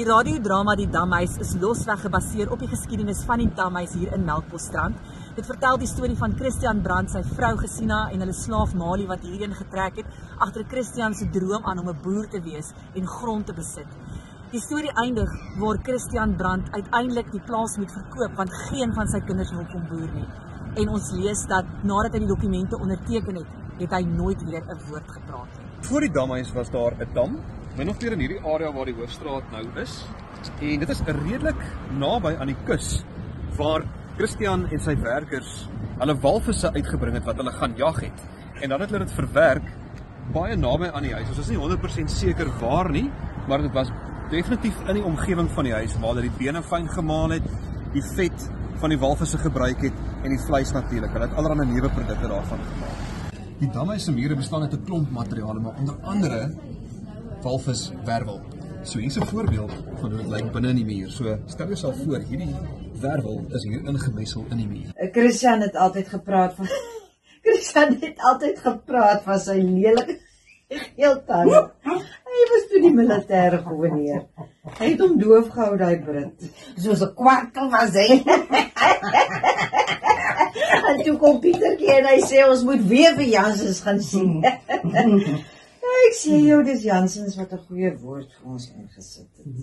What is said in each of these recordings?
Die radiodrama Die Damhuis is losweg gebaseer op die geskiedenis van die Damhuis hier in Melkbosstrand. Dit vertel die storie van Christian Brandt, sy vrou Gesina en hulle slaaf Mali wat hierheen getrek het agter Christian se droom aan om 'n boer te wees en grond te besit. Die storie eindig waar Christian Brandt uiteindelik die plaas moet verkoop want geen van sy kinders wil kom boer nie. En ons lees dat nadat hy die dokumente onderteken het hy nooit weer 'n woord gepraat nie. Voor die damhuis was daar 'n dam, min of meer in hierdie area waar die hoofstraat nou is. En dit is redelik naby aan die kus waar Christian en sy werkers hulle walvisse uitgebring het wat hulle gaan jag het. En dan het hulle dit verwerk baie naby aan die huis. Ons is nie 100% seker waar nie, maar dit was definitief in die omgewing van die huis waar hulle die bene fyn gemaal het, die vet van die walvisse gebruik het en die vleis natuurlik. Hulle het allerlei neeweprodukte daarvan gemaak. Die damhuis se mure bestaan uit 'n klomp materiale, maar onder andere walviswervel. So hier is 'n voorbeeld van hoe dit lyk binne in die muur. So stel jouself voor, hierdie wervel is hier ingemessel in die muur. Christian het altyd gepraat van sy lelike geeltande. Hy was toe die militêre goewerneur. Hy het hom doof gehou, daai Brit. Soos 'n kwartel was hy. En toe kom Pietertjie en hy sê ons moet weer vir Janssens gaan sien. Ek sê jou, dis Janssens wat 'n goeie woord vir ons ingesit het.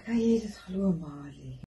Kan jy dit glo, Mali?